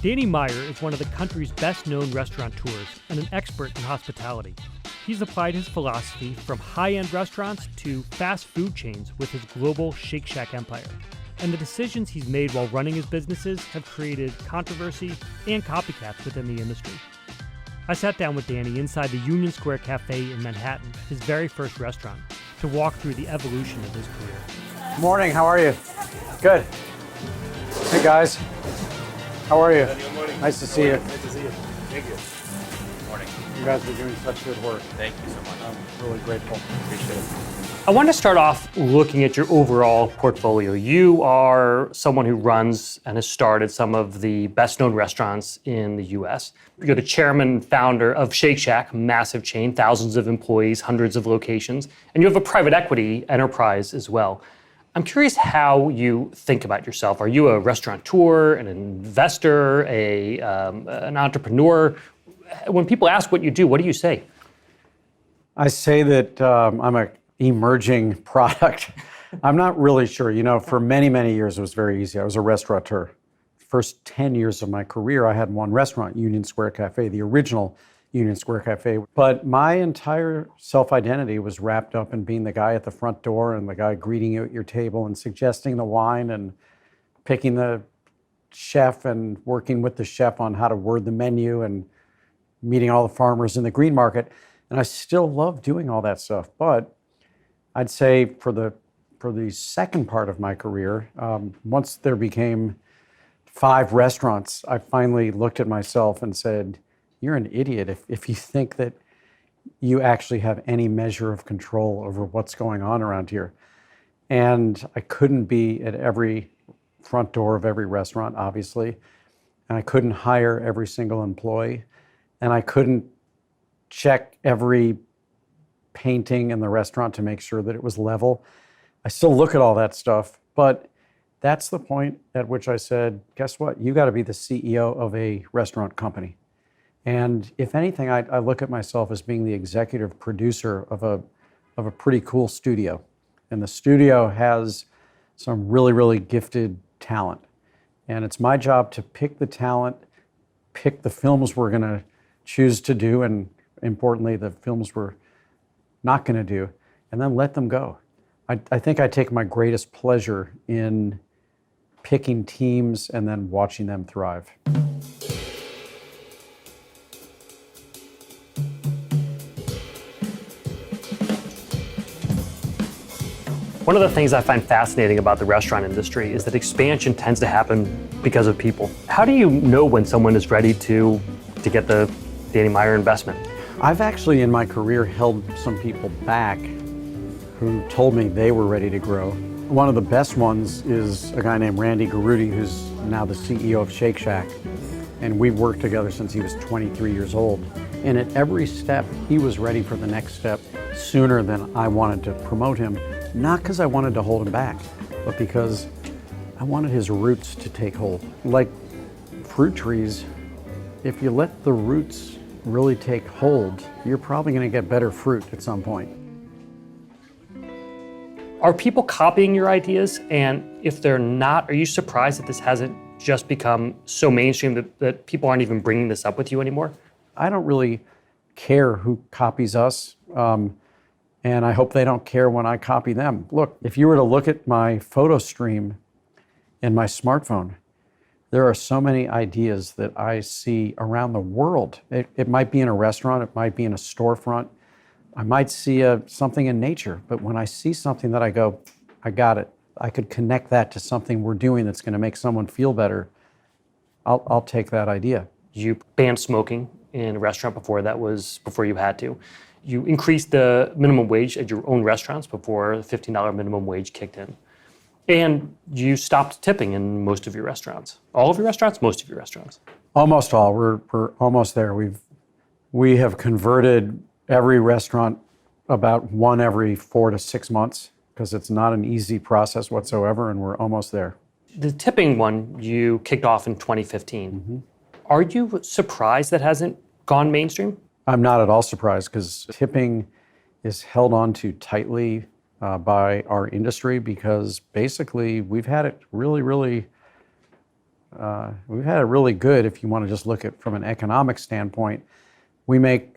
Danny Meyer is one of the country's best-known restaurateurs and an expert in hospitality. He's applied his philosophy from high-end restaurants to fast food chains with his global Shake Shack empire. And the decisions he's made while running his businesses have created controversy and copycats within the industry. I sat down with Danny inside the Union Square Cafe in Manhattan, his very first restaurant, to walk through the evolution of his career. Morning, how are you? Good. Hey guys, how are you? Good morning. Nice to see you. Nice to see you. Thank you. Morning. You guys are doing such good work. Thank you so much. I'm really grateful. Appreciate it. I want to start off looking at your overall portfolio. You are someone who runs and has started some of the best-known restaurants in the U.S. You're the chairman and founder of Shake Shack, massive chain, thousands of employees, hundreds of locations, and you have a private equity enterprise as well. I'm curious how you think about yourself. Are you a restaurateur, an investor, an entrepreneur? When people ask what you do, what do you say? I say that I'm an emerging product. I'm not really sure. You know, for many, many years, it was very easy. I was a restaurateur. First 10 years of my career, I had one restaurant, Union Square Cafe, the original Union Square Cafe. But my entire self-identity was wrapped up in being the guy at the front door and the guy greeting you at your table and suggesting the wine and picking the chef and working with the chef on how to word the menu and meeting all the farmers in the green market. And I still love doing all that stuff. But I'd say for the second part of my career, once there became 5 restaurants, I finally looked at myself and said, you're an idiot if you think that you actually have any measure of control over what's going on around here. And I couldn't be at every front door of every restaurant, obviously. And I couldn't hire every single employee. And I couldn't check every painting in the restaurant to make sure that it was level. I still look at all that stuff, but that's the point at which I said, guess what? You got to be the CEO of a restaurant company. And if anything, I look at myself as being the executive producer of a pretty cool studio. And the studio has some really, really gifted talent. And it's my job to pick the talent, pick the films we're going to choose to do, and importantly, the films we're not going to do, and then let them go. I think I take my greatest pleasure in picking teams and then watching them thrive. One of the things I find fascinating about the restaurant industry is that expansion tends to happen because of people. How do you know when someone is ready to get the Danny Meyer investment? I've actually, in my career, held some people back who told me they were ready to grow. One of the best ones is a guy named Randy Garuti, who's now the CEO of Shake Shack. And we've worked together since he was 23 years old. And at every step, he was ready for the next step sooner than I wanted to promote him. Not because I wanted to hold him back, but because I wanted his roots to take hold. Like fruit trees, if you let the roots really take hold, you're probably going to get better fruit at some point. Are people copying your ideas? And if they're not, are you surprised that this hasn't just become so mainstream that people aren't even bringing this up with you anymore? I don't really care who copies us. And I hope they don't care when I copy them. Look, if you were to look at my photo stream in my smartphone, there are so many ideas that I see around the world. It might be in a restaurant, it might be in a storefront. I might see something in nature, but when I see something that I go, I got it. I could connect that to something we're doing that's gonna make someone feel better. I'll take that idea. You banned smoking in a restaurant before you had to. You increased the minimum wage at your own restaurants before the $15 minimum wage kicked in. And you stopped tipping in most of your restaurants. All of your restaurants? Most of your restaurants? Almost all. We're almost there. We have converted every restaurant about one every 4 to 6 months because it's not an easy process whatsoever, and we're almost there. The tipping one you kicked off in 2015. Mm-hmm. Are you surprised that hasn't gone mainstream? I'm not at all surprised because tipping is held on to tightly by our industry because basically we've had it really, really we've had it really good if you want to just look at from an economic standpoint. We make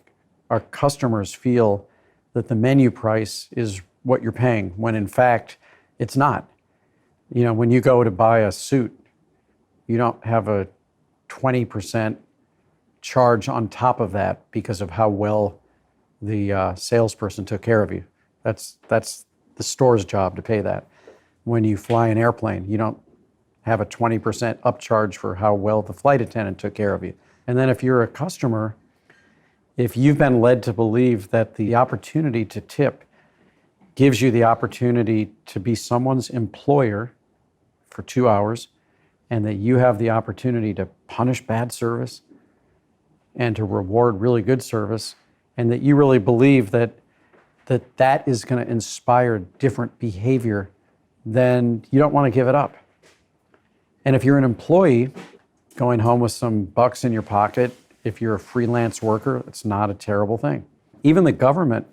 our customers feel that the menu price is what you're paying, when in fact, it's not. You know, when you go to buy a suit, you don't have a 20% charge on top of that because of how well the salesperson took care of you. That's the store's job to pay that. When you fly an airplane, you don't have a 20% upcharge for how well the flight attendant took care of you. And then if you're a customer, if you've been led to believe that the opportunity to tip gives you the opportunity to be someone's employer for 2 hours, and that you have the opportunity to punish bad service and to reward really good service, and that you really believe that is going to inspire different behavior, then you don't want to give it up. And if you're an employee going home with some bucks in your pocket, if you're a freelance worker, it's not a terrible thing. Even the government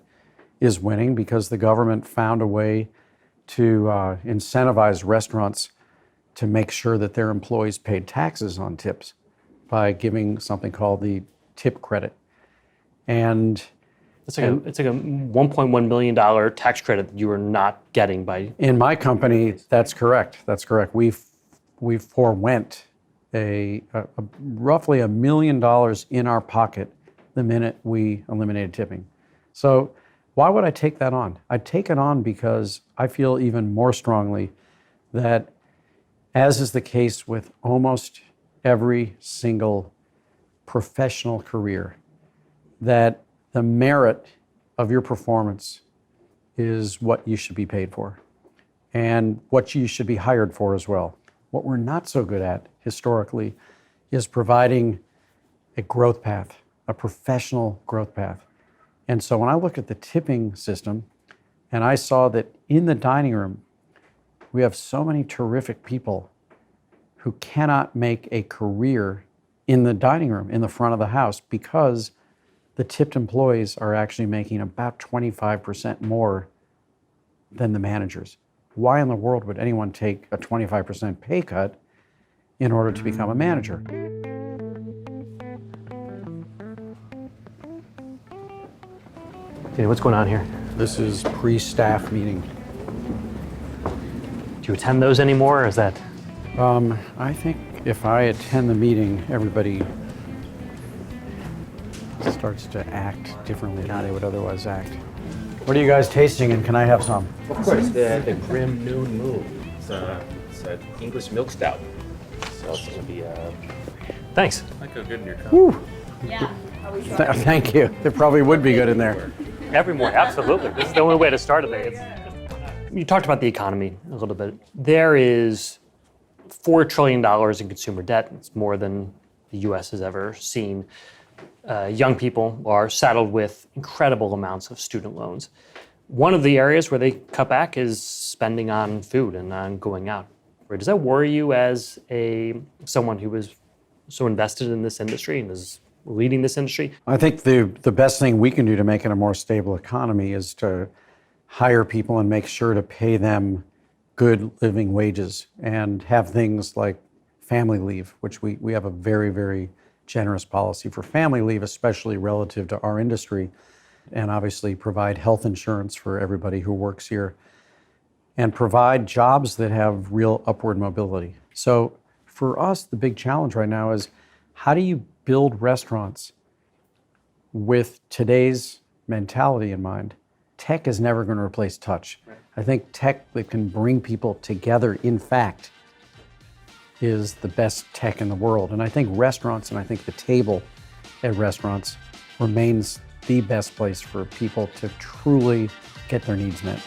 is winning because the government found a way to incentivize restaurants to make sure that their employees paid taxes on tips by giving something called the tip credit. And it's like a $1.1 million tax credit that you are not getting by. In my company, that's correct. That's correct. We forewent a roughly $1 million in our pocket the minute we eliminated tipping. So why would I take that on? I take it on because I feel even more strongly that, as is the case with almost every single professional career, that the merit of your performance is what you should be paid for and what you should be hired for as well. What we're not so good at historically is providing a growth path, a professional growth path. And so when I look at the tipping system and I saw that in the dining room, we have so many terrific people who cannot make a career in the dining room, in the front of the house, because the tipped employees are actually making about 25% more than the managers. Why in the world would anyone take a 25% pay cut in order to become a manager? Danny, what's going on here? This is pre-staff meeting. Do you attend those anymore, or is that? I think if I attend the meeting, everybody starts to act differently than they would otherwise act. What are you guys tasting, and can I have some? Of course, the Grim Noon Moon. It's an English milk stout. So it's gonna be Thanks. might go good in your cup. Woo. Yeah. Thank you. It probably would be good in there. Every morning, absolutely. This is the only way to start a day. You talked about the economy a little bit. There is $4 trillion in consumer debt. It's more than the U.S. has ever seen. Young people are saddled with incredible amounts of student loans. One of the areas where they cut back is spending on food and on going out. Does that worry you as someone who is so invested in this industry and is leading this industry? I think the best thing we can do to make it a more stable economy is to hire people and make sure to pay them good living wages and have things like family leave, which we have a very, very generous policy for family leave, especially relative to our industry, and obviously provide health insurance for everybody who works here, and provide jobs that have real upward mobility. So for us, the big challenge right now is how do you build restaurants with today's mentality in mind? Tech is never going to replace touch. Right. I think tech that can bring people together, in fact, is the best tech in the world. And I think restaurants, and I think the table at restaurants remains the best place for people to truly get their needs met.